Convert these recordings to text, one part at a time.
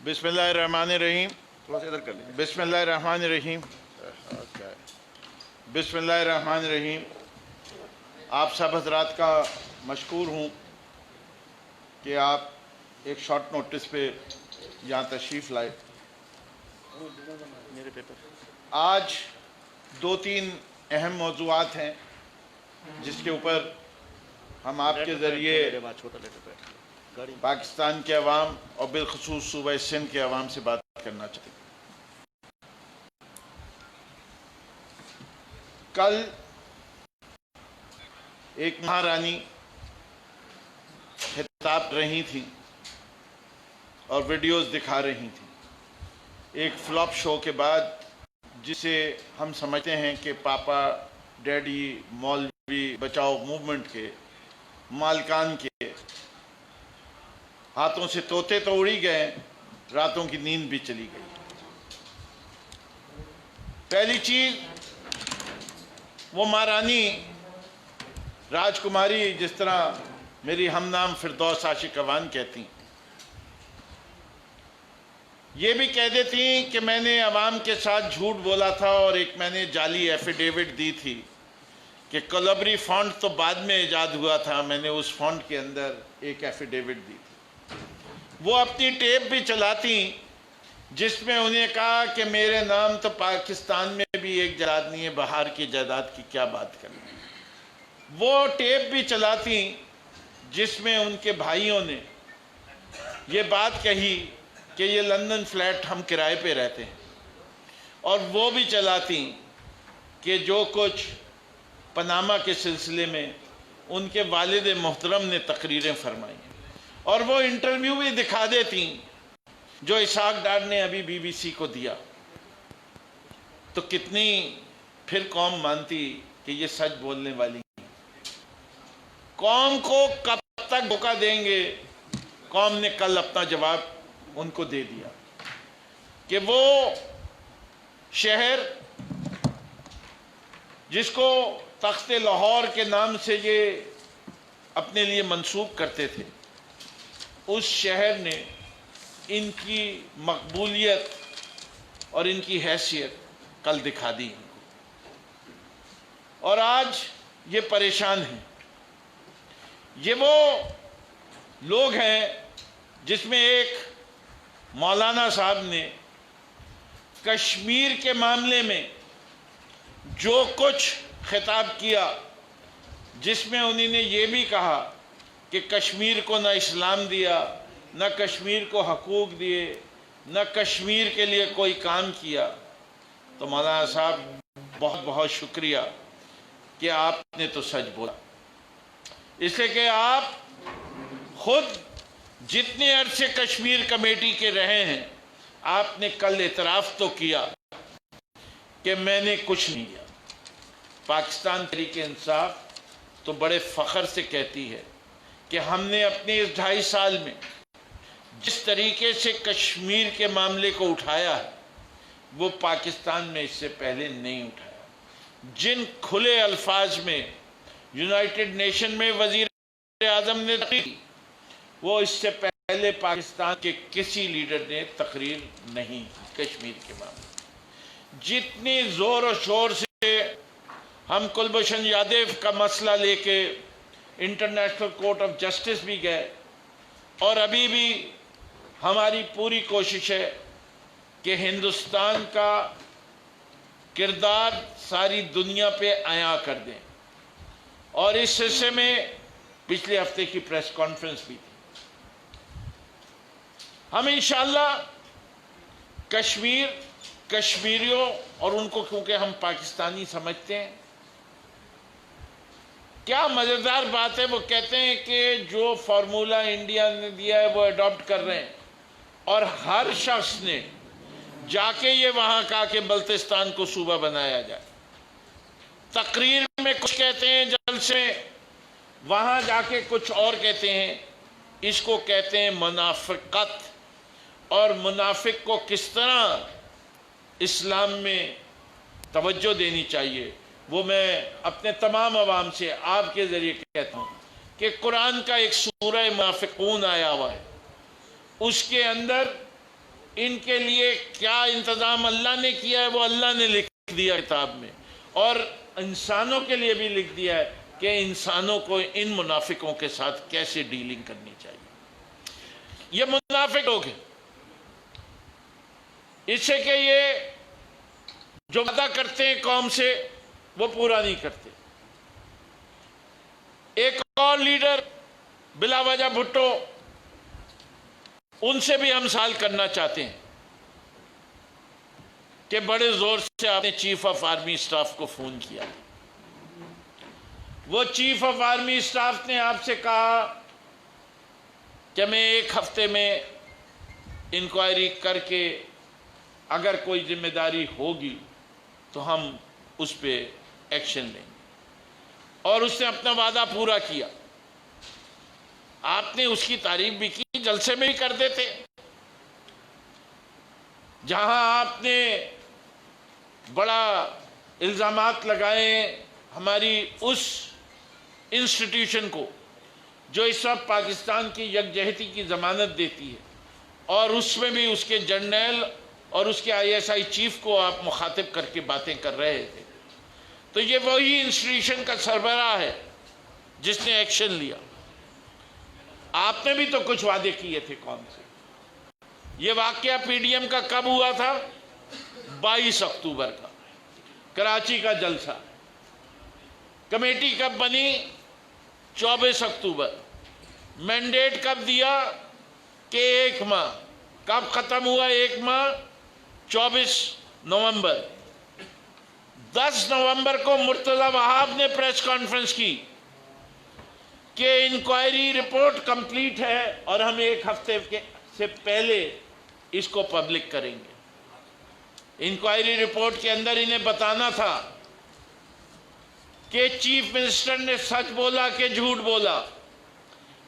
बिस्मिल्लाहिर्रहमानिर्रहीम। थोड़ा सा इधर कर लीजिए। बिस्मिल्लाहिर्रहमानिर्रहीम। बिस्मिल्लाहिर्रहमानिर्रहीम। आप सब हजरात का मशकूर हूँ कि आप एक शॉर्ट नोटिस पे यहाँ तशरीफ़ लाए। मेरे पेपर आज दो तीन अहम मौज़ूआत हैं जिसके ऊपर हम आपके ज़रिए छोटा लेटर पैड गाड़ी पाकिस्तान के अवाम और बिलखसूस सूबा सिंध के अवाम से बात करना चाहते हैं। कल एक महारानी खिताब रही थी और वीडियोस दिखा रही थी एक फ्लॉप शो के बाद, जिसे हम समझते हैं कि पापा डैडी मौलवी बचाओ मूवमेंट के मालकान के हाथों से तोते तो उड़ी गए, रातों की नींद भी चली गई। पहली चीज, वो महारानी राजकुमारी, जिस तरह मेरी हमनाम फिरदौस आशिक अवान कहती, ये भी कह देती कि मैंने अवाम के साथ झूठ बोला था और एक मैंने जाली एफिडेविट दी थी कि कलबरी फॉन्ट तो बाद में ईजाद हुआ था, मैंने उस फॉन्ट के अंदर एक एफिडेविट दी थी। वो अपनी टेप भी चलाती जिसमें उन्हें कहा कि मेरे नाम तो पाकिस्तान में भी एक जायदाद नहीं है, बाहर की जायदाद की क्या बात करनी। वो टेप भी चलाती जिसमें उनके भाइयों ने ये बात कही कि ये लंदन फ्लैट हम किराए पे रहते हैं, और वो भी चलाती कि जो कुछ पनामा के सिलसिले में उनके वालिद मोहतरम ने तकरीरें फरमाई, और वो इंटरव्यू भी दिखा देती जो इसाक डार ने अभी बीबीसी को दिया। तो कितनी फिर कौम मानती कि ये सच बोलने वाली। कौम को कब तक धोखा देंगे? कौम ने कल अपना जवाब उनको दे दिया कि वो शहर जिसको तख्ते लाहौर के नाम से ये अपने लिए मंसूब करते थे, उस शहर ने इनकी मकबूलियत और इनकी हैसियत कल दिखा दी, और आज ये परेशान हैं। ये वो लोग हैं जिसमें एक मौलाना साहब ने कश्मीर के मामले में जो कुछ खिताब किया, जिसमें उन्होंने ये भी कहा कि कश्मीर को न इस्लाम दिया, न कश्मीर को हकूक दिए, न कश्मीर के लिए कोई काम किया। तो मौलाना साहब बहुत बहुत शुक्रिया कि आपने तो सच बोला, इसलिए कि आप खुद जितने अरसे कश्मीर कमेटी के रहे हैं, आपने कल इतराफ़ तो किया कि मैंने कुछ नहीं किया। पाकिस्तान तहरीक इंसाफ तो बड़े फ़ख्र से कहती है कि हमने अपने इस 2.5 साल में जिस तरीके से कश्मीर के मामले को उठाया है, वो पाकिस्तान में इससे पहले नहीं उठाया। जिन खुले अल्फाज में यूनाइटेड नेशन में वज़ीर आज़म ने तकरीर, वो इससे पहले पाकिस्तान के किसी लीडर ने तकरीर नहीं की कश्मीर के मामले। जितनी ज़ोर और शोर से हम कुलभूषण यादव का मसला लेके इंटरनेशनल कोर्ट ऑफ जस्टिस भी गए, और अभी भी हमारी पूरी कोशिश है कि हिंदुस्तान का किरदार सारी दुनिया पे आया कर दें, और इस सिलसिले में पिछले हफ्ते की प्रेस कॉन्फ्रेंस भी थी। हम इंशाअल्लाह कश्मीर, कश्मीरियों और उनको, क्योंकि हम पाकिस्तानी समझते हैं, क्या मज़ेदार बात है, वो कहते हैं कि जो फार्मूला इंडिया ने दिया है वो अडॉप्ट कर रहे हैं, और हर शख्स ने जाके ये वहाँ कहा कि बल्तिस्तान को सूबा बनाया जाए। तकरीर में कुछ कहते हैं, जलसे वहाँ जाके कुछ और कहते हैं। इसको कहते हैं मुनाफिकत, और मुनाफिक को किस तरह इस्लाम में तवज्जो देनी चाहिए, वो मैं अपने तमाम अवाम से आपके ज़रिए कहता हूँ कि कुरान का एक सूरह मुनाफिकून आया हुआ है, उसके अंदर इनके लिए क्या इंतज़ाम अल्लाह ने किया है वो अल्लाह ने लिख दिया किताब में, और इंसानों के लिए भी लिख दिया है कि इंसानों को इन मुनाफिकों के साथ कैसे डीलिंग करनी चाहिए। ये मुनाफिक लोग हैं, इससे कि ये जो वादा करते हैं कौम से वो पूरा नहीं करते। एक और लीडर बिलावजा भुट्टो, उनसे भी हम सवाल करना चाहते हैं कि बड़े जोर से आपने चीफ ऑफ आर्मी स्टाफ को फोन किया, वो चीफ ऑफ आर्मी स्टाफ ने आपसे कहा कि मैं एक हफ्ते में इंक्वायरी करके अगर कोई जिम्मेदारी होगी तो हम उस पर एक्शन लेंगे, और उसने अपना वादा पूरा किया। आपने उसकी तारीफ भी की, जलसे में भी कर देते। जहां आपने बड़ा इल्जामात लगाए हमारी उस इंस्टीट्यूशन को जो इस वक्त पाकिस्तान की यकजहती की जमानत देती है, और उसमें भी उसके जनरल और उसके ISI चीफ को आप मुखातिब करके बातें कर रहे थे, तो ये वही इंस्टीट्यूशन का सरबराह है जिसने एक्शन लिया। आपने भी तो कुछ वादे किए थे कौन से। ये वाकया PDM का कब हुआ था? 22 अक्टूबर का, कराची का जलसा। कमेटी कब बनी? 24 अक्टूबर। मैंडेट कब दिया कि 1 माह। कब खत्म हुआ 1 माह? 24 नवंबर। 10 नवंबर को मुर्तजा वहाब ने प्रेस कॉन्फ्रेंस की कि इंक्वायरी रिपोर्ट कंप्लीट है और हम 1 हफ्ते से पहले इसको पब्लिक करेंगे। इंक्वायरी रिपोर्ट के अंदर इन्हें बताना था कि चीफ मिनिस्टर ने सच बोला कि झूठ बोला।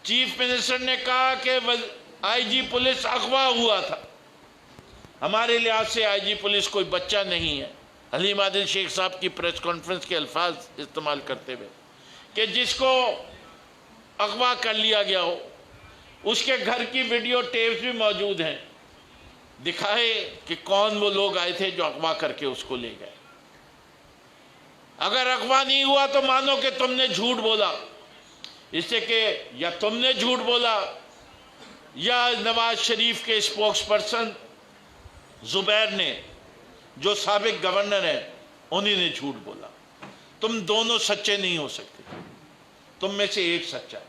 चीफ मिनिस्टर ने कहा कि IG पुलिस अगवा हुआ था। हमारे लिहाज से IG पुलिस कोई बच्चा नहीं है। हलीम आदिल शेख साहब की प्रेस कॉन्फ्रेंस के अल्फाज इस्तेमाल करते हुए कि जिसको अगवा कर लिया गया हो उसके घर की वीडियो टेप्स भी मौजूद हैं, दिखाए कि कौन वो लोग आए थे जो अगवा करके उसको ले गए। अगर अगवा नहीं हुआ तो मानो कि तुमने झूठ बोला, इससे कि या तुमने झूठ बोला या नवाज शरीफ के स्पोक्स पर्सन जुबैर ने, जो साबिक गवर्नर है, उन्हीं ने झूठ बोला। तुम दोनों सच्चे नहीं हो सकते, तुम में से एक सच्चा है।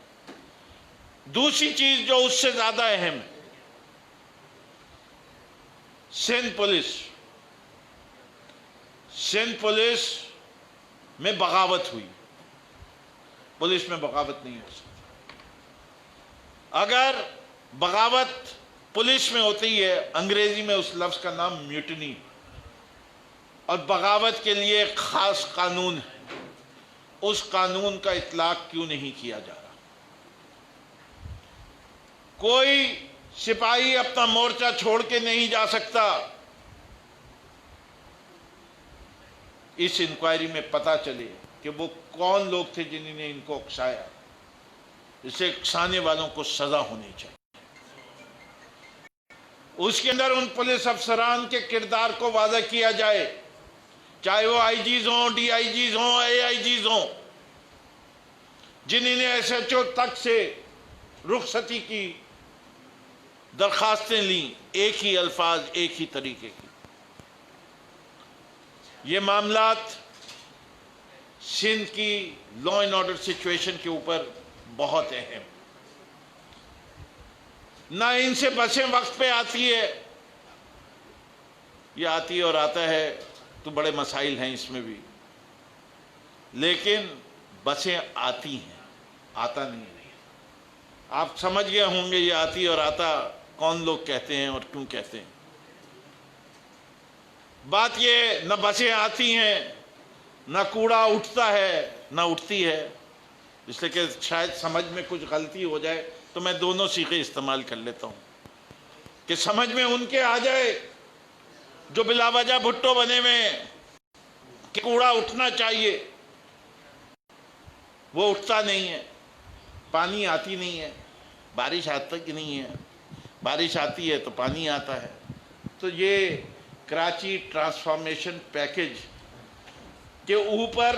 दूसरी चीज जो उससे ज्यादा अहम है, सिंध पुलिस में बगावत हुई। पुलिस में बगावत नहीं हो सकती। अगर बगावत पुलिस में होती है, अंग्रेजी में उस लफ्ज का नाम म्यूटनी, और बगावत के लिए एक खास कानून है। उस कानून का इतलाक क्यों नहीं किया जा रहा? कोई सिपाही अपना मोर्चा छोड़ के नहीं जा सकता। इस इंक्वायरी में पता चले कि वो कौन लोग थे जिन्होंने इनको उकसाया। इसे उकसाने वालों को सजा होनी चाहिए। उसके अंदर उन पुलिस अफसरान के किरदार को वाज़ह किया जाए, चाहे वो IGs हों, DIGs हों, AIGs हों, जिन्होंने SHO तक से रुखसती की दरखास्तें ली, एक ही अल्फाज, एक ही तरीके की। ये मामलात सिंध की लॉ एंड ऑर्डर सिचुएशन के ऊपर बहुत अहम। ना इनसे बसें वक्त पे आती है, ये आती है और आता है तो बड़े मसाइल हैं इसमें भी, लेकिन बसें आती हैं, आता नहीं है। आप समझ गए होंगे ये आती और आता कौन लोग कहते हैं और क्यों कहते हैं। बात ये, न बसें आती हैं, न कूड़ा उठता है, न उठती है। इसलिए कि शायद समझ में कुछ गलती हो जाए तो मैं दोनों सीखे इस्तेमाल कर लेता हूँ कि समझ में उनके आ जाए जो बिलावजा भुट्टो बने हुए हैं कि कूड़ा उठना चाहिए, वो उठता नहीं है। पानी आती नहीं है, बारिश आती नहीं है, बारिश आती है तो पानी आता है। तो ये कराची ट्रांसफॉर्मेशन पैकेज के ऊपर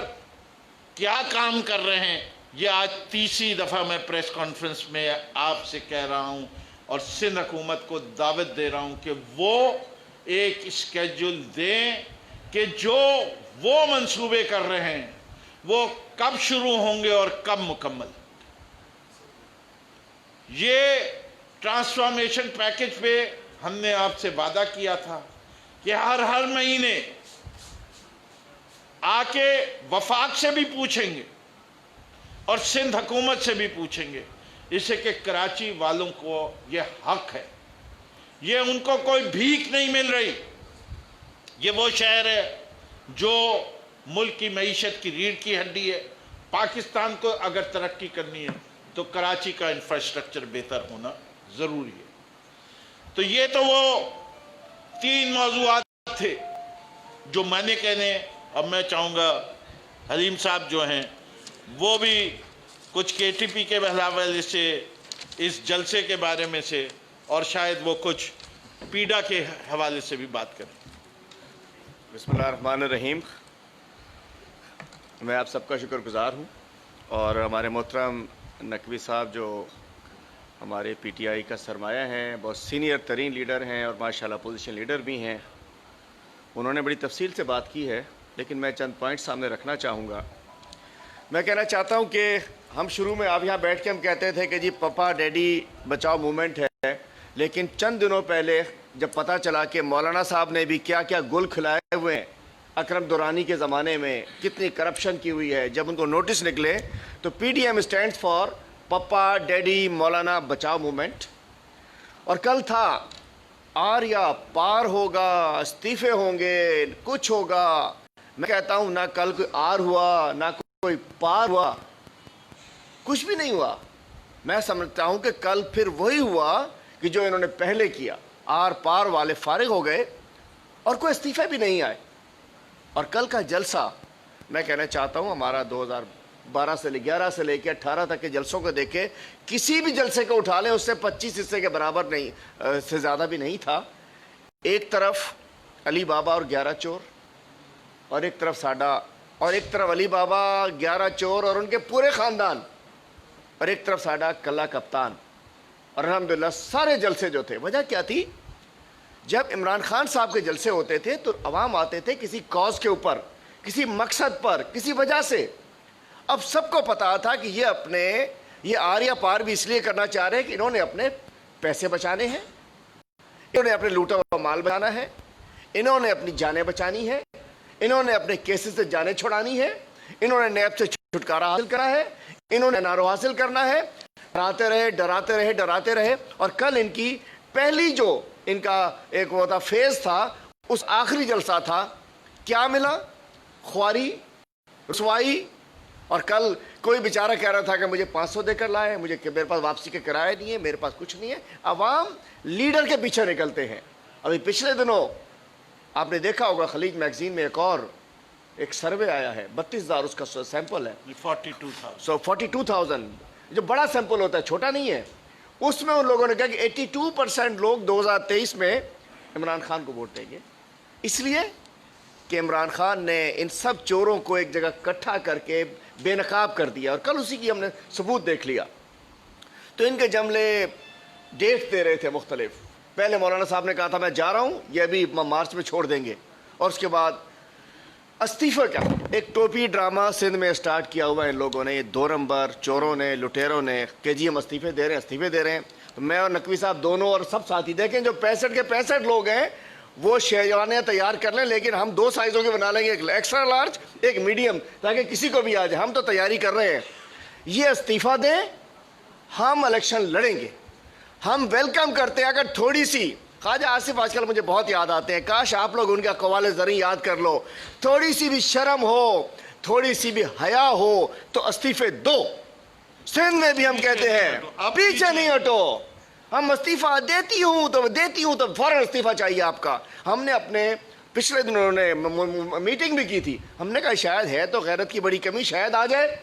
क्या काम कर रहे हैं, ये आज तीसरी दफ़ा मैं प्रेस कॉन्फ्रेंस में आपसे कह रहा हूं और सिंध हुकूमत को दावत दे रहा हूं कि वो एक स्केड्यूल दें कि जो वो मंसूबे कर रहे हैं वो कब शुरू होंगे और कब मुकम्मल। ये ट्रांसफॉर्मेशन पैकेज पे हमने आपसे वादा किया था कि हर महीने आके वफाक से भी पूछेंगे और सिंध हुकूमत से भी पूछेंगे, इससे कि कराची वालों को ये हक है, ये उनको कोई भीख नहीं मिल रही। ये वो शहर है जो मुल्क की मईशत की रीढ़ की हड्डी है। पाकिस्तान को अगर तरक्की करनी है तो कराची का इंफ्रास्ट्रक्चर बेहतर होना ज़रूरी है। तो ये तो वो 3 मौज़ूआत थे जो मैंने कहने। अब मैं चाहूँगा हलीम साहब जो हैं वो भी कुछ KTP के हवाले से, इस जलसे के बारे में से, और शायद वो कुछ पीडा के हवाले से भी बात करें। बिस्मिल्लाहिर्रहमानिर्रहीम। मैं आप सबका शुक्रगुज़ार हूँ और हमारे मोहतरम नकवी साहब जो हमारे PTI का सरमाया हैं, बहुत सीनियर तरीन लीडर हैं और माशाल्लाह पोजीशन लीडर भी हैं, उन्होंने बड़ी तफसील से बात की है, लेकिन मैं चंद पॉइंट सामने रखना चाहूँगा। मैं कहना चाहता हूँ कि हम शुरू में आप यहाँ बैठ के हम कहते थे कि जी पापा डैडी बचाओ मूवमेंट है, लेकिन चंद दिनों पहले जब पता चला कि मौलाना साहब ने भी क्या क्या गुल खिलाए हुए हैं, अकरम दुरानी के ज़माने में कितनी करप्शन की हुई है, जब उनको नोटिस निकले तो PDM स्टैंड फॉर पापा डैडी मौलाना बचाओ मूवमेंट। और कल था आर्या पार होगा, इस्तीफे होंगे, कुछ होगा। मैं कहता हूँ ना कल कोई आर हुआ ना कोई पार हुआ, कुछ भी नहीं हुआ। मैं समझता हूँ कि कल फिर वही हुआ कि जो इन्होंने पहले किया, आर पार वाले फारिग हो गए और कोई इस्तीफे भी नहीं आए। और कल का जलसा मैं कहना चाहता हूँ, हमारा 2012 से 11 से लेकर 18 तक के जलसों को देखे, किसी भी जलसे को उठा लें उससे 25 हिस्से के बराबर नहीं, से ज़्यादा भी नहीं था। एक तरफ अली बाबा और 11 चोर, और एक तरफ साडा, और एक तरफ अली बाबा 11 चोर और उनके पूरे ख़ानदान, और एक तरफ साडा कल्ला कप्तान। और अल्हम्दुलिल्लाह सारे जलसे जो थे, वजह क्या थी, जब इमरान खान साहब के जलसे होते थे तो अवाम आते थे किसी कॉज के ऊपर, किसी मकसद पर, किसी वजह से। अब सबको पता था कि ये आर्या पार भी इसलिए करना चाह रहे हैं कि इन्होंने अपने पैसे बचाने हैं, इन्होंने अपने लूटा हुआ माल बचाना है, इन्होंने अपनी जानें बचानी है, इन्होंने अपने केसेस से जानें छुड़ानी है, इन्होंने नैब से छुटकारा हासिल करा है, इन्होंने नारो हासिल करना है। डराते रहे डराते रहे डराते रहे। और कल इनकी पहली जो इनका एक वो था फेज था, उस आखिरी जलसा था, क्या मिला, ख्वारी, रसवाई। और कल कोई बेचारा कह रहा था कि मुझे 500 देकर लाए, मेरे पास वापसी के किराया नहीं है, मेरे पास कुछ नहीं है। अवाम लीडर के पीछे निकलते हैं। अभी पिछले दिनों आपने देखा होगा खलीज मैगजीन में एक सर्वे आया है, 32,000 उसका सैंपल है, 42,000 जो बड़ा सैंपल होता है, छोटा नहीं है। उसमें उन लोगों ने कहा कि 82% लोग 2023 में इमरान खान को वोट देंगे, इसलिए कि इमरान खान ने इन सब चोरों को एक जगह इकट्ठा करके बेनकाब कर दिया। और कल उसी की हमने सबूत देख लिया। तो इनके जमले डेट दे रहे थे मुख्तलिफ। पहले मौलाना साहब ने कहा था मैं जा रहा हूँ, ये अभी मार्च में छोड़ देंगे। और उसके बाद इस्तीफे का एक टोपी ड्रामा सिंध में स्टार्ट किया हुआ है इन लोगों ने, 2 नंबर चोरों ने, लुटेरों ने, कि जी हम इस्तीफे दे रहे हैं। तो मैं और नकवी साहब दोनों और सब साथी देखें, जो 65 के 65 लोग हैं वो शेरवानियाँ तैयार कर लें, लेकिन हम 2 साइज़ों के बना लेंगे, एक एक्स्ट्रा लार्ज एक मीडियम, ताकि किसी को भी आ जाए। हम तो तैयारी कर रहे हैं, ये इस्तीफ़ा दें, हम इलेक्शन लड़ेंगे। हम वेलकम करते हैं। अगर थोड़ी सी ख्वाजा आसिफ आजकल मुझे बहुत याद आते हैं, काश आप लोग उनके अक़वाल ज़री याद कर लो, थोड़ी सी भी शर्म हो, थोड़ी सी भी हया हो तो इस्तीफे दो। सिंध में भी हम कहते हैं पीछे नहीं हटो, हम इस्तीफा देती हूँ तो फौरन इस्तीफा चाहिए आपका। हमने अपने पिछले दिनों ने मीटिंग भी की थी, हमने कहा शायद है तो गैरत की बड़ी कमी, शायद आ जाए।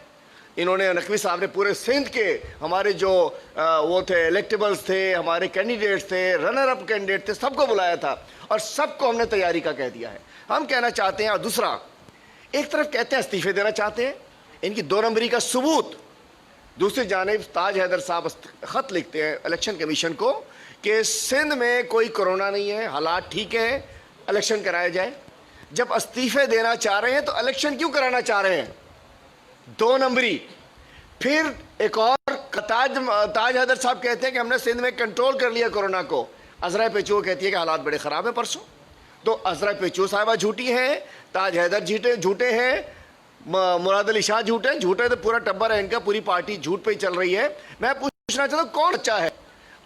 इन्होंने, नकवी साहब ने पूरे सिंध के हमारे जो वो थे इलेक्टेबल्स थे, हमारे कैंडिडेट्स थे, रनर अप कैंडिडेट थे, सबको बुलाया था और सबको हमने तैयारी का कह दिया है। हम कहना चाहते हैं, और दूसरा, एक तरफ कहते हैं इस्तीफे देना चाहते हैं, इनकी 2 नंबरी का सबूत, दूसरी जानिब ताज हैदर साहब खत लिखते हैं इलेक्शन कमीशन को कि सिंध में कोई कोरोना नहीं है, हालात ठीक है, इलेक्शन कराया जाए। जब इस्तीफे देना चाह रहे हैं तो इलेक्शन क्यों कराना चाह रहे हैं? 2 नंबरी। फिर एक और ताज हैदर साहब कहते हैं कि हमने सिंध में कंट्रोल कर लिया कोरोना को। अजरा पेचो कहती है कि हालात बड़े ख़राब हैं परसों। तो अजरा पेचो साहिबा झूठी हैं, ताज हैदर झूठे हैं, मुराद अली शाह झूठे, तो पूरा टब्बर है इनका, पूरी पार्टी झूठ पे ही चल रही है। मैं पूछना चाहता हूँ कौन अच्छा है?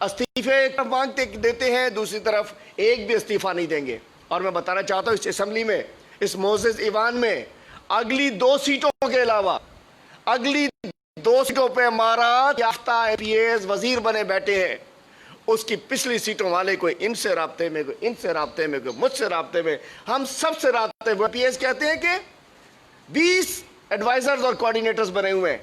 इस्तीफे एक तरफ मांगते देते हैं, दूसरी तरफ एक भी इस्तीफा नहीं देंगे। और मैं बताना चाहता हूँ इस असेंबली में, इस मोसेस ईवान में अगली 2 सीटों के अलावा अगली 2 सीटों पे हमारा याफ्ता IPS वजीर बने बैठे हैं। उसकी पिछली सीटों वाले कोई इनसे राब्ते में, कोई इनसे राब्ते में, कोई मुझसे राब्ते में, हम सबसे राब्ते में। IPS कहते हैं कि 20 एडवाइजर्स और कोऑर्डिनेटर्स बने हुए हैं।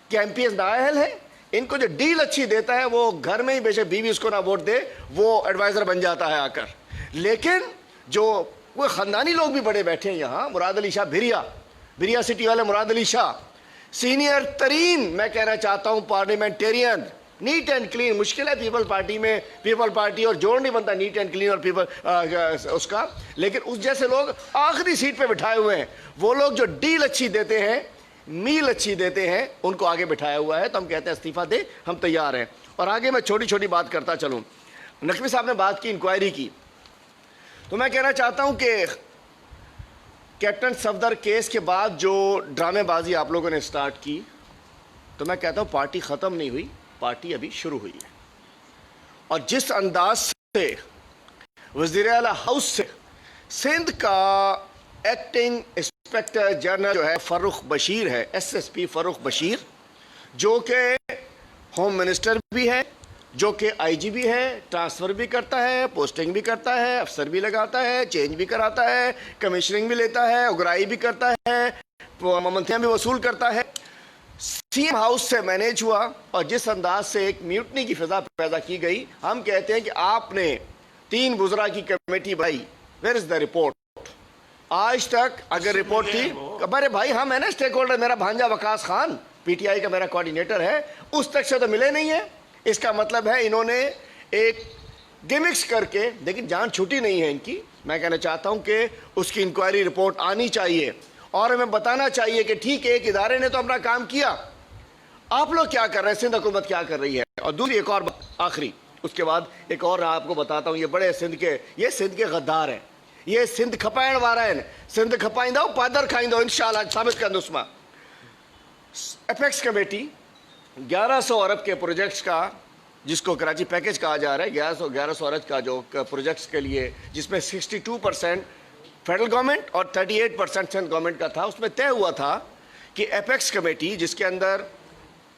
क्या MPS नाअहल है? इनको जो डील अच्छी देता है वो घर में ही बेशक बीवी उसको ना वोट दे, वो एडवाइजर बन जाता है आकर। लेकिन जो वो खानदानी लोग भी बड़े बैठे हैं यहाँ, मुराद अली शाह बिरिया सिटी वाले मुराद अली शाह, सीनियर तरीन मैं कहना चाहता हूँ पार्लियामेंटेरियन, नीट एंड क्लीन। मुश्किल है पीपल पार्टी में, पीपल पार्टी और जोड़ नहीं बनता नीट एंड क्लीन और पीपल उसका, लेकिन उस जैसे लोग आखिरी सीट पे बिठाए हुए हैं। वो लोग जो डील अच्छी देते हैं, मील अच्छी देते हैं, उनको आगे बिठाया हुआ है। तो हम कहते हैं इस्तीफा दे, हम तैयार हैं। और आगे मैं छोटी छोटी बात करता चलूँ। नकवी साहब ने बात की इंक्वायरी की, तो मैं कहना चाहता हूँ कि कैप्टन सफदर केस के बाद जो ड्रामेबाजी आप लोगों ने स्टार्ट की, तो मैं कहता हूँ पार्टी ख़त्म नहीं हुई, पार्टी अभी शुरू हुई है। और जिस अंदाज से वज़ीर आला हाउस से सिंध का एक्टिंग इंस्पेक्टर जनरल जो है फर्रुख बशीर है, SSP फर्रुख बशीर, जो कि होम मिनिस्टर भी है, जो कि IG भी है, ट्रांसफ़र भी करता है, पोस्टिंग भी करता है, अफसर भी लगाता है, चेंज भी कराता है, कमीशनिंग भी लेता है, उगराई भी करता है, मंथियाँ भी वसूल करता है। CM हाउस से मैनेज हुआ और जिस अंदाज से एक म्यूटनी की फिजा पैदा की गई, हम कहते हैं कि आपने 3 वुज़रा की कमेटी बनाई, वेयर इज़ द रिपोर्ट? आज तक अगर रिपोर्ट थी, अरे भाई हम है ना स्टेक होल्डर, मेरा भांजा वकास खान PTI का मेरा कोऑर्डिनेटर है, उस तक से तो मिले नहीं है। इसका मतलब है इन्होंने एक गिमिक्स करके, लेकिन जान छूटी नहीं है इनकी। मैं कहना चाहता हूं कि उसकी इंक्वायरी रिपोर्ट आनी चाहिए और हमें बताना चाहिए कि ठीक है, एक इदारे ने तो अपना काम किया, आप लोग क्या कर रहे हैं, सिंध हुकूमत क्या कर रही है। और दूसरी एक और बात आखिरी, उसके बाद एक और आपको बताता हूं। ये बड़े सिंध के गद्दार हैं, ये सिंध खपाइण वारा आहिनि, सिंध खपाईंदो पादर खाईंदो, इंशाअल्लाह साबित कंदुसि मां। एपेक्स कमेटी 1100 अरब के प्रोजेक्ट्स का, जिसको कराची पैकेज कहा जा रहा है, 1100 अरब का जो प्रोजेक्ट्स के लिए, जिसमें 62% फेडरल गवर्नमेंट और 38% सिंध गवर्नमेंट का था, उसमें तय हुआ था कि एपेक्स कमेटी, जिसके अंदर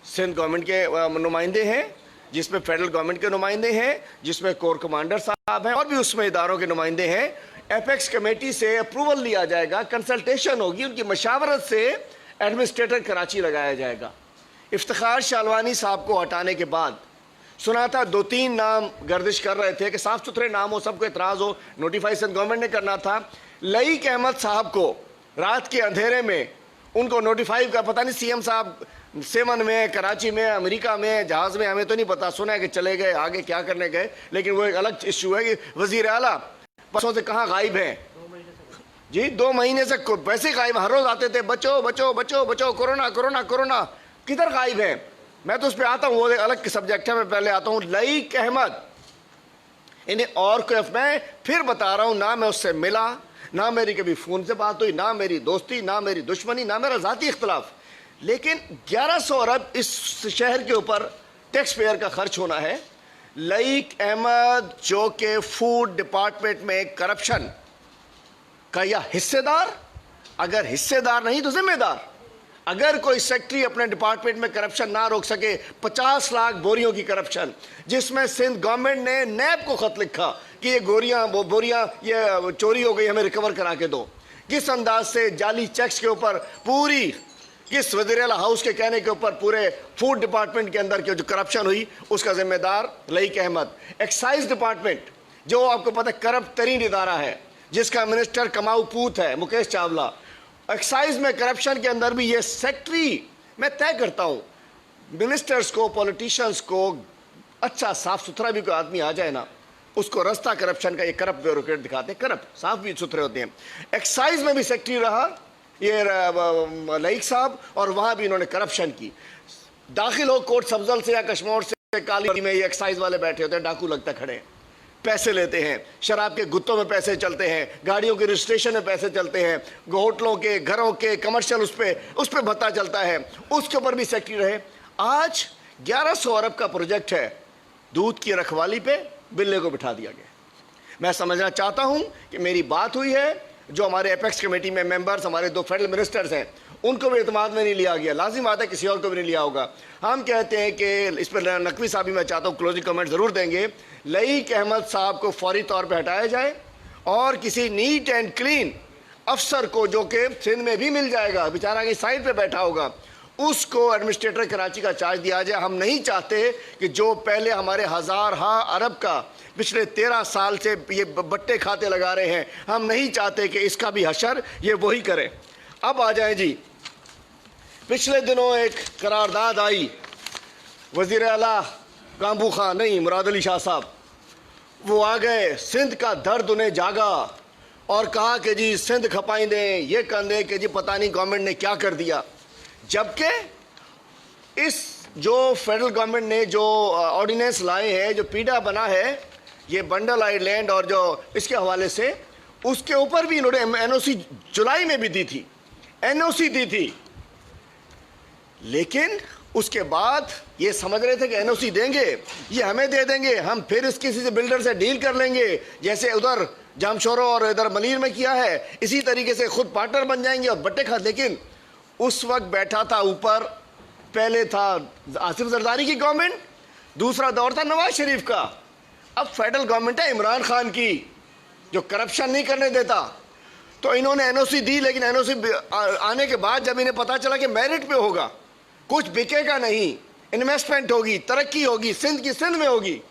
सिंध गवर्नमेंट के नुमाइंदे हैं, जिसमें फेडरल गवर्नमेंट के नुमाइंदे हैं, जिसमें कोर कमांडर साहब हैं और भी उसमें इदारों के नुमाइंदे हैं, एपेक्स कमेटी से अप्रूवल लिया जाएगा, कंसल्टेशन होगी, उनकी मशावरत से एडमिनिस्ट्रेटर कराची लगाया जाएगा। इफ्तिखार शालवानी साहब को हटाने के बाद सुना था 2-3 नाम गर्दिश कर रहे थे कि साफ सुथरे नाम हो, सबको एतराज़ हो, नोटिफाई सिंध गवर्नमेंट ने करना था। लईक अहमद साहब को रात के अंधेरे में उनको नोटिफाई का पता नहीं, CM साहब सेवन में, कराची में, अमेरिका में, जहाज़ में, हमें तो नहीं पता, सुना है कि चले गए, आगे क्या करने गए, लेकिन वो एक अलग इशू है कि वज़ीर आला परसों से कहाँ गायब हैं जी। 2 महीने से वैसे गायब, हर रोज़ आते थे, बचो बचो बचो बचो, कोरोना कोरोना कोरोना, किधर गायब है? मैं तो उस पर आता हूँ, वो एक अलग सब्जेक्ट है, मैं पहले आता हूँ। लईक अहमद, इन्हें और कोई, मैं फिर बता रहा हूँ, ना मैं उससे मिला, ना मेरी कभी फ़ोन से बात हुई, ना मेरी दोस्ती, ना मेरी दुश्मनी, ना मेरा ज़ाती इख्तलाफ, लेकिन 1100 अरब इस शहर के ऊपर टैक्स पेयर का खर्च होना है। लईक अहमद जो कि फूड डिपार्टमेंट में करप्शन का या हिस्सेदार, अगर हिस्सेदार नहीं तो जिम्मेदार। अगर कोई सेक्रेटरी अपने डिपार्टमेंट में करप्शन ना रोक सके, 50 लाख बोरियों की करप्शन, जिसमें सिंध गवर्नमेंट ने नैब को खत लिखा कि ये बोरियां ये चोरी हो गई, हमें रिकवर करा के दो। किस अंदाज से जाली चेक्स के ऊपर पूरी किस वज़ीर आला हाउस के कहने के ऊपर पूरे फूड डिपार्टमेंट के अंदर की जो करप्शन हुई उसका जिम्मेदार लईक अहमद। एक्साइज डिपार्टमेंट जो आपको पता है करप्ट तरीन इदारा है, जिसका मिनिस्टर कमाऊ पूत है मुकेश चावला। एक्साइज में करप्शन के अंदर भी ये सेक्रेटरी, मैं तय करता हूँ मिनिस्टर्स को, पॉलिटिशियंस को अच्छा साफ सुथरा भी कोई आदमी आ जाए ना, उसको रास्ता करप्शन का ये करप्ट ब्यूरोक्रेट दिखाते हैं, करप्ट साफ भी सुथरे होते हैं। एक्साइज में भी सेक्रेटरी रहा ये लईक साहब, और वहाँ भी इन्होंने करप्शन की। दाखिल हो कोर्ट सब्जल से या कश्मीर से, काली में ये एक्साइज वाले बैठे होते हैं, डाकू लगता खड़े हैं, पैसे लेते हैं, शराब के गुत्तों में पैसे चलते हैं, गाड़ियों के रजिस्ट्रेशन में पैसे चलते हैं, होटलों के, घरों के, कमर्शियल उस पर भत्ता चलता है, उसके ऊपर भी सेक्रेटरी रहे। आज 1100 अरब का प्रोजेक्ट है, दूध की रखवाली पे बिल्ले को बिठा दिया गया। मैं समझना चाहता हूं कि मेरी बात हुई है, जो हमारे एपेक्स कमेटी में मेंबर्स, हमारे 2 फेडरल मिनिस्टर्स हैं, उनको भी एतमाद में नहीं लिया गया। लाजिम बात है किसी और को भी नहीं लिया होगा। हम कहते हैं कि इस पर नकवी साहब भी मैं चाहता हूँ क्लोजिंग कमेंट ज़रूर देंगे। लईक अहमद साहब को फौरी तौर पर हटाया जाए और किसी नीट एंड क्लीन अफसर को, जो कि सिंध में भी मिल जाएगा, बेचारा की साइड पे बैठा होगा, उसको एडमिनिस्ट्रेटर कराची का चार्ज दिया जाए। हम नहीं चाहते कि जो पहले हमारे हज़ार अरब का पिछले 13 साल से ये बट्टे खाते लगा रहे हैं, हम नहीं चाहते कि इसका भी हशर ये वही करें। अब आ जाएं जी, पिछले दिनों एक करारदाद आई, वज़ीर आला कामबू खान नहीं, मुराद अली शाह साहब, वो आ गए, सिंध का दर्द उन्हें जागा और कहा कि जी सिंध खपाई दें, ये कर दें कि जी पता नहीं गवर्नमेंट ने क्या कर दिया। जबकि इस जो फेडरल गवर्नमेंट ने जो ऑर्डिनेंस लाए हैं, जो पीडा बना है, ये बंडल आइलैंड और जो इसके हवाले से, उसके ऊपर भी इन्होंने एनओसी जुलाई में भी दी थी, एनओसी दी थी। लेकिन उसके बाद ये समझ रहे थे कि एनओसी देंगे, ये हमें दे देंगे, हम फिर इस किसी से बिल्डर से डील कर लेंगे, जैसे उधर जामशोरो और इधर मलीर में किया है, इसी तरीके से खुद पार्टनर बन जाएंगे और बट्टे खा। लेकिन उस वक्त बैठा था ऊपर, पहले था आसिफ जरदारी की गवर्नमेंट, दूसरा दौर था नवाज शरीफ का, अब फेडरल गवर्नमेंट है इमरान खान की, जो करप्शन नहीं करने देता। तो इन्होंने एनओसी दी, लेकिन एनओसी आने के बाद जब इन्हें पता चला कि मेरिट पे होगा, कुछ बिकेगा नहीं, इन्वेस्टमेंट होगी, तरक्की होगी, सिंध की सिंध में होगी,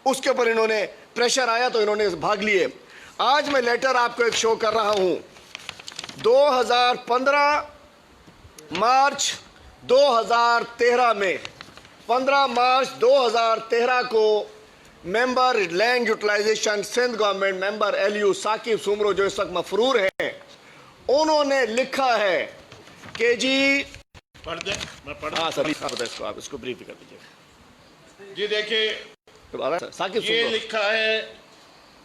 उसके ऊपर इन्होंने प्रेशर आया तो इन्होंने भाग लिए। आज मैं लेटर आपको एक शो कर रहा हूं, 2015 मार्च 2013 में, 15 मार्च 2013 को member land utilisation Sindh government member LU Saqib Soomro, जो इस वक्त मफरूर हैं, उन्होंने लिखा है कि जी पढ़ दें, मैं पढ़ हाँ सर, इसको आप इसको ब्रीफ कर दीजिए जी। देखिए साकिब ये सुमरो, लिखा है,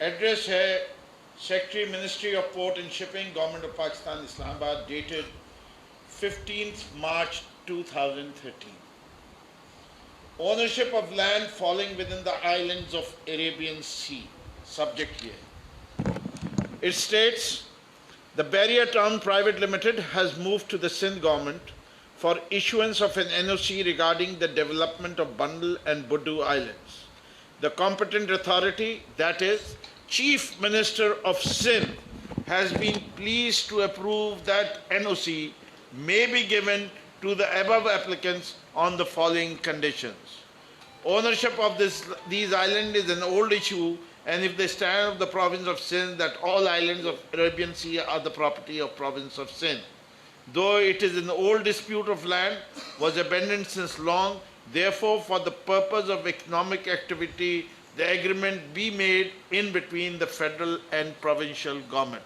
एड्रेस है secretary ministry of port and shipping, government of Pakistan, Islamabad, dated 15th March 2013. Ownership of land falling within the islands of Arabian Sea. Subject here. It states, the Barrier Town Private Limited has moved to the Sindh government for issuance of an NOC regarding the development of Bundle and Budu Islands. The competent authority, that is, Chief Minister of Sindh, has been pleased to approve that NOC may be given to the above applicants on the following conditions. Ownership of these islands is an old issue, and if they stand of the province of Sindh, that all islands of Arabian Sea are the property of province of Sindh. Though it is an old dispute of land, was abandoned since long, therefore for the purpose of economic activity, the agreement be made in between the federal and provincial government.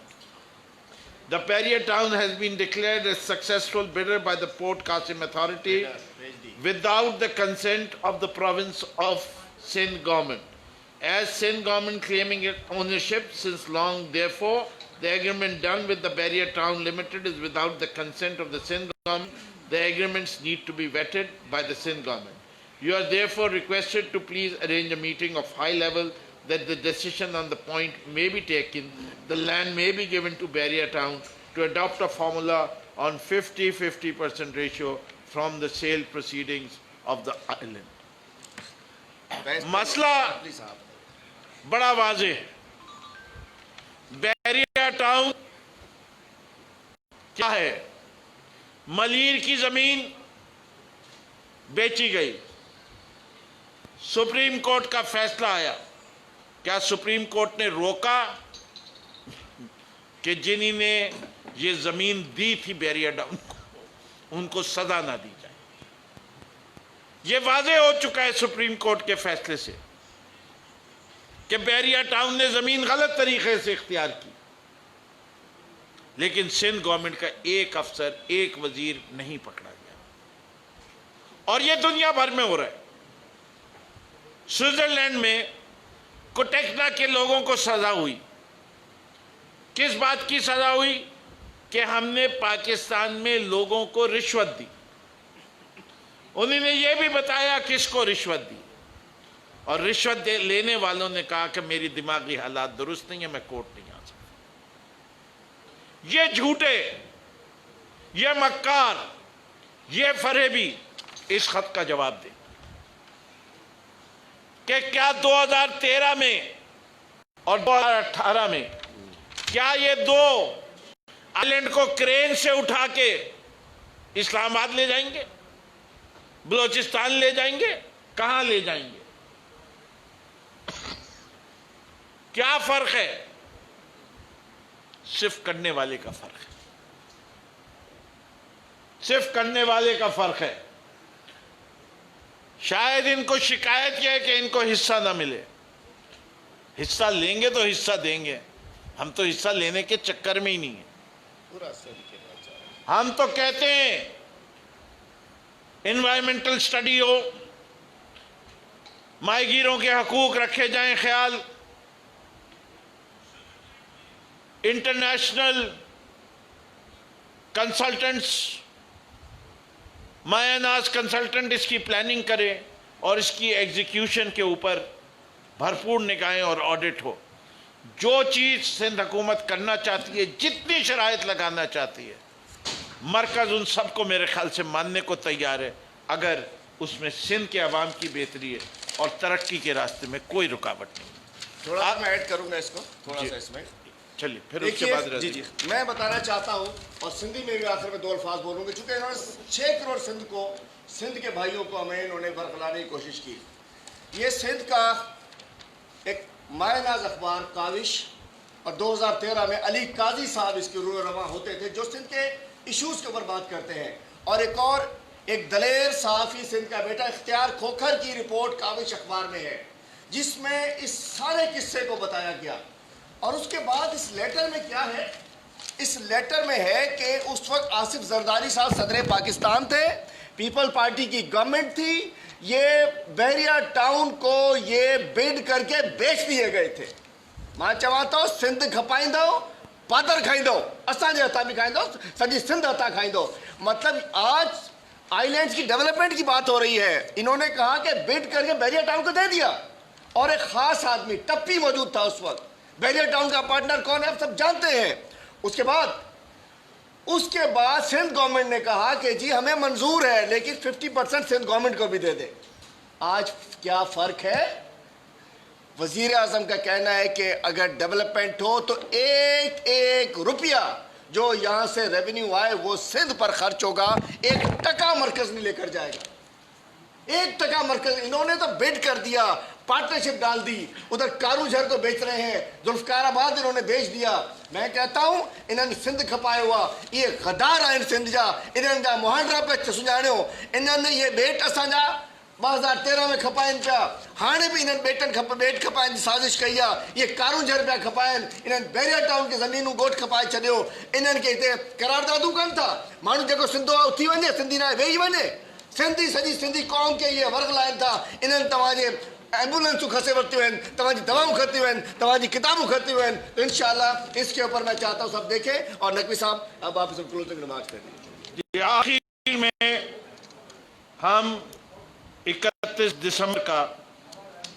The Barrier Town has been declared a successful bidder by the Port Qasim Authority without the consent of the province of Sindh government. As Sindh government claiming its ownership since long, therefore, the agreement done with the Barrier Town Limited is without the consent of the Sindh government. The agreements need to be vetted by the Sindh government. You are therefore requested to please arrange a meeting of high level that the decision on the point may be taken. The land may be given to Barrier Town to adopt a formula on 50-50% ratio from the sale proceedings of the island. मसला बड़ा वाजे, barrier town क्या है? मलीर की जमीन बेची गई। Supreme court का फैसला आया। क्या सुप्रीम कोर्ट ने रोका कि जिन्होंने ये जमीन दी थी बैरिया टाउन को, उनको सजा ना दी जाए? ये वाजे हो चुका है सुप्रीम कोर्ट के फैसले से कि बैरिया टाउन ने जमीन गलत तरीके से इख्तियार की, लेकिन सिंध गवर्नमेंट का एक अफसर, एक वजीर नहीं पकड़ा गया। और यह दुनिया भर में हो रहा है। स्विट्जरलैंड में कोटेक्ना के लोगों को सजा हुई। किस बात की सजा हुई? कि हमने पाकिस्तान में लोगों को रिश्वत दी। उन्होंने यह भी बताया किसको रिश्वत दी, और रिश्वत लेने वालों ने कहा कि मेरी दिमागी हालात दुरुस्त नहीं है, मैं कोर्ट नहीं आ सकता। ये झूठे, ये मक्कार, ये फरेबी इस खत का जवाब दे कि क्या 2013 में और 2018 में क्या ये दो आइलैंड को क्रेन से उठा के इस्लामाबाद ले जाएंगे, बलोचिस्तान ले जाएंगे, कहां ले जाएंगे? क्या फर्क है? सिर्फ करने वाले का फर्क है, सिर्फ करने वाले का फर्क है। शायद इनको शिकायत यह है कि इनको हिस्सा ना मिले। हिस्सा लेंगे तो हिस्सा देंगे, हम तो हिस्सा लेने के चक्कर में ही नहीं है। हम तो कहते हैं एनवायरमेंटल स्टडी हो, माहीगीरों के हकूक रखे जाएं ख्याल, इंटरनेशनल कंसल्टेंट्स, मायानाज कंसल्टेंट इसकी प्लानिंग करें और इसकी एग्जीक्यूशन के ऊपर भरपूर निगाहें और ऑडिट हो। जो चीज़ सिंध हुकूमत करना चाहती है, जितनी शराइत लगाना चाहती है, मरकज़ उन सबको मेरे ख्याल से मानने को तैयार है, अगर उसमें सिंध के अवाम की बेहतरी है और तरक्की के रास्ते में कोई रुकावट नहीं। थोड़ा मैं ऐड करूंगा इसको, थोड़ा सा इसमें। चलिए फिर उसके बाद जी मैं बताना चाहता हूं, और सिंधी में भी आखिर में 2 अल्फाज बोलूंगा, चूंकि इन्होंने 6 करोड़ सिंध के भाइयों को हमें इन्होंने बरगलाने की कोशिश की। ये सिंध का एक मायनाज अखबार काविश, और 2013 में अली काजी साहब इसके रूरमा होते थे, जो सिंध के इशूज़ के ऊपर बात करते हैं। और एक दलेर सहाफ़ी सिंध का बेटा इख्तियार खोखर की रिपोर्ट काविश अखबार में है, जिसमें इस सारे किस्से को बताया गया। और उसके बाद इस लेटर में क्या है? इस लेटर में है कि उस वक्त आसिफ जरदारी साहब सदर पाकिस्तान थे, पीपल पार्टी की गवर्नमेंट थी, ये बैरिया टाउन को ये बिड करके बेच दिए गए थे। मां चवातो सिंध खपाइंदो, पादर खाइंदो, असांजे हथा भी खाइंदो, सॼी सिंध हथा खाइंदो। मतलब आज आइलैंड्स की डेवलपमेंट की बात हो रही है। इन्होंने कहा कि बिड करके बैरिया टाउन को दे दिया, और एक खास आदमी टप्पी मौजूद था उस वक्त। बैरिया टाउन का पार्टनर कौन है आप सब जानते हैं। उसके बाद सिंध गवर्नमेंट ने कहा कि जी हमें मंजूर है, लेकिन 50% सिंध गवर्नमेंट को भी दे दे। आज क्या फर्क है? वजीर आजम का कहना है कि अगर डेवलपमेंट हो तो एक रुपया जो यहां से रेवेन्यू आए वो सिंध पर खर्च होगा, 1 टका मरकज नहीं लेकर जाएगा। 1 टका मरकज। इन्होंने तो बिड कर दिया, पार्टनरशिप डाल दी, उधर कारूझर को बेच रहे हैं, जुल्फकाराबाद इन्होंने बेच दिया। मैं कहता हूं इन्होंने सिंध खपाया हुआ, ये गदार आहिनि सिंध जा, इन्हनि जा मुहांडरा पे सुञाणियो। इन्होंने ये बेट असांजा 2013 में खपाइनि पिया, हाणे भी इन्हनि बेट खपाइण जी साज़िश कई आहे। ये कारूझर पिया खपाइनि, इन्हनि बैरिया टाउन खे ज़मीनूं ॻोठ खपाए छॾियो। इन्हनि खे हिते करारदादूं कनि था। माण्हू जेको सिंधो आहे उथी वञे, सिंधी न वेही वञे। सिंधी सॼी सिंधी कौम खे इहे वर्गलाइनि था। इन्हनि तव्हांजे एम्बुलेंसूं खसे वरितियूं आहिनि, तव्हांजी दवाऊं खतियूं आहिनि, तव्हांजी किताबूं खतियूं आहिनि। तो इंशाल्लाह इसके ऊपर मैं चाहता हूँ सब देखें। और नकवी साहब अब आप क्लोजिंग रिमार्क्स करें। आखिर में हम 31 दिसंबर का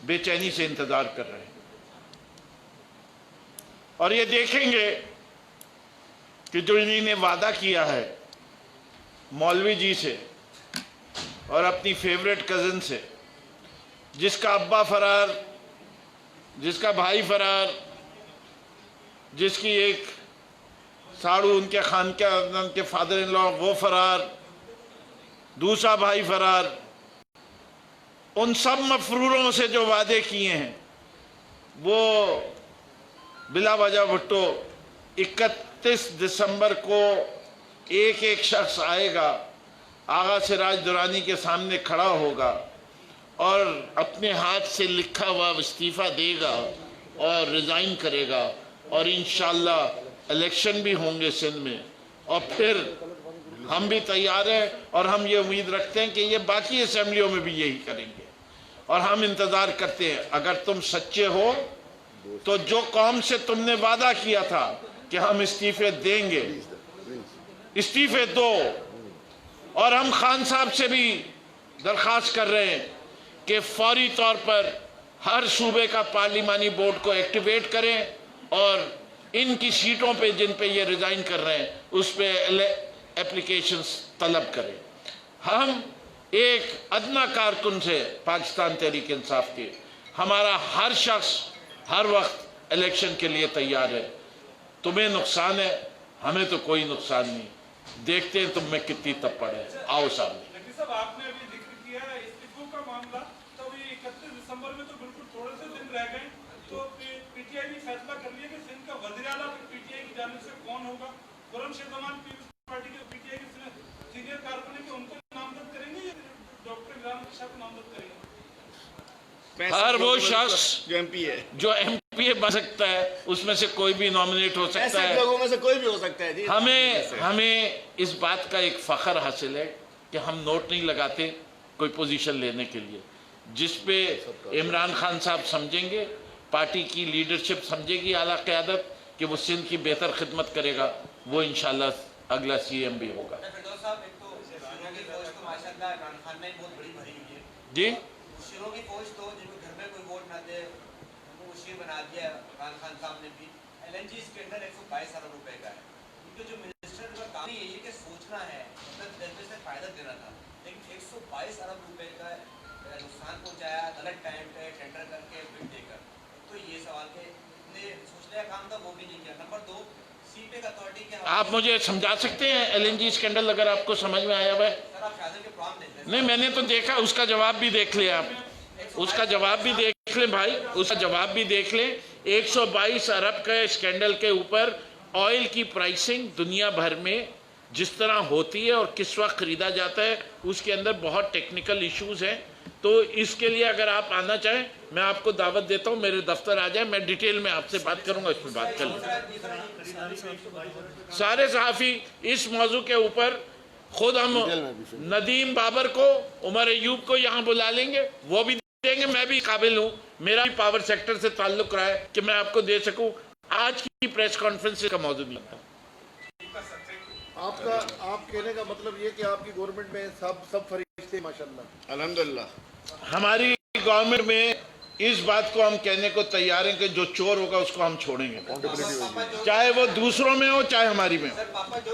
बेचैनी से इंतजार कर रहे हैं, और ये देखेंगे कि जो इन्होंने वादा किया है मौलवी जी से और अपनी फेवरेट कज़न से, जिसका अब्बा फरार, जिसका भाई फरार, जिसकी एक साड़ू उनके खानदान के फादर इन लॉ वो फरार, दूसरा भाई फरार। उन सब मफरूरों से जो वादे किए हैं वो बिला वजह भुट्टो 31 दिसंबर को एक एक शख्स आएगा, आगा सिराज दुरानी के सामने खड़ा होगा और अपने हाथ से लिखा हुआ इस्तीफ़ा देगा और रिज़ाइन करेगा, और इंशाअल्लाह इलेक्शन भी होंगे सिंध में, और फिर हम भी तैयार हैं और हम ये उम्मीद रखते हैं कि ये बाकी असेंबलियों में भी यही करेंगे। और हम इंतज़ार करते हैं, अगर तुम सच्चे हो तो जो कौम से तुमने वादा किया था कि हम इस्तीफे देंगे, इस्तीफे दो। और हम खान साहब से भी दरख्वास्त कर रहे हैं कि फौरी तौर पर हर सूबे का पार्लिमानी बोर्ड को एक्टिवेट करें और इनकी सीटों पे जिन पे ये रिजाइन कर रहे हैं उस पे एप्लीकेशंस तलब करें। हम एक अदना कारकुन से पाकिस्तान तहरीक इंसाफ के, हमारा हर शख्स हर वक्त इलेक्शन के लिए तैयार है। तुम्हें नुकसान है, हमें तो कोई नुकसान नहीं। देखते हैं तुम में कितनी तप्पड़ है। आओ सामने। साहब, आपने अभी जिक्र किया है इस्तीफों का मामला, तो ये 31 दिसंबर में तो बिल्कुल थोड़े से दिन रह गए, तो पीटीआई ने फैसला कर लिया कि सिंध का वज़ीर आला पीटीआई की जानिब से कौन होगा। खुर्रम पीपल्स पार्टी के पीटीआई के सीनियर कारकुन है कि उनको नामजद करेंगे या डॉक्टर इमरान खान को नामजद करेंगे? हर वो शख्स जो एमपी है, जो एमपी बन सकता है उसमें से कोई भी नॉमिनेट हो सकता है। लोगों में से कोई भी हो सकता है जी। हमें इस बात का एक फख्र हासिल है कि हम नोट नहीं लगाते कोई पोजीशन लेने के लिए। जिस पे इमरान खान साहब समझेंगे, पार्टी की लीडरशिप समझेगी, आला क़यादत कि वो सिंध की बेहतर खिदमत करेगा, वो इंशाल्लाह अगला सीएम भी होगा। जी, मुशीरों की फौज तो जिनको घर में कोई वोट ना दे उनको मुशीर बना दिया इमरान खान साहब ने भी। एलएनजी स्कैंडल 122 अरब रुपए का है। उनके जो मिनिस्टर का काम यही है कि सोचना है, अपने तजर्बे से फायदा देना था, लेकिन 122 अरब रुपए का नुकसान पहुंचाया गलत टाइम पे टेंडर करके बिड देकर। तो ये सवाल के इतने सोचने का काम था वो भी नहीं किया। नंबर 2, सीटेक अथॉरिटी के आप मुझे समझा सकते हैं एलएनजी स्कैंडल अगर आपको समझ में आया हुआ है? सर आप शासन के प्लान देख नहीं, मैंने तो देखा, उसका जवाब भी देख लिया आप, उसका जवाब भी देख लें भाई, उसका जवाब भी देख लें। 122 अरब के स्कैंडल के ऊपर ऑयल की प्राइसिंग दुनिया भर में जिस तरह होती है और किस वक्त खरीदा जाता है उसके अंदर बहुत टेक्निकल इश्यूज हैं। तो इसके लिए अगर आप आना चाहें मैं आपको दावत देता हूं, मेरे दफ्तर आ जाए, मैं डिटेल में आपसे बात करूंगा, इस पर बात कर लें। सारे सहाफ़ी इस मौजू के ऊपर खुद हम नदीम बाबर को, उमर अयूब को यहाँ बुला लेंगे, वो भी देंगे। मैं भी काबिल हूँ, मेरा भी पावर सेक्टर से ताल्लुक रहा है कि मैं आपको दे सकूँ। आज की प्रेस कॉन्फ्रेंस का मौजू नहीं था। आप कहने का मतलब ये कि आपकी गवर्नमेंट में सब फरिश्ते माशाल्लाह अल्हम्दुलिल्लाह। हमारी गवर्नमेंट में इस बात को हम कहने को तैयार हैं कि जो चोर होगा उसको हम छोड़ेंगे, चाहे वो दूसरों में हो चाहे हमारी में हो। पापा जो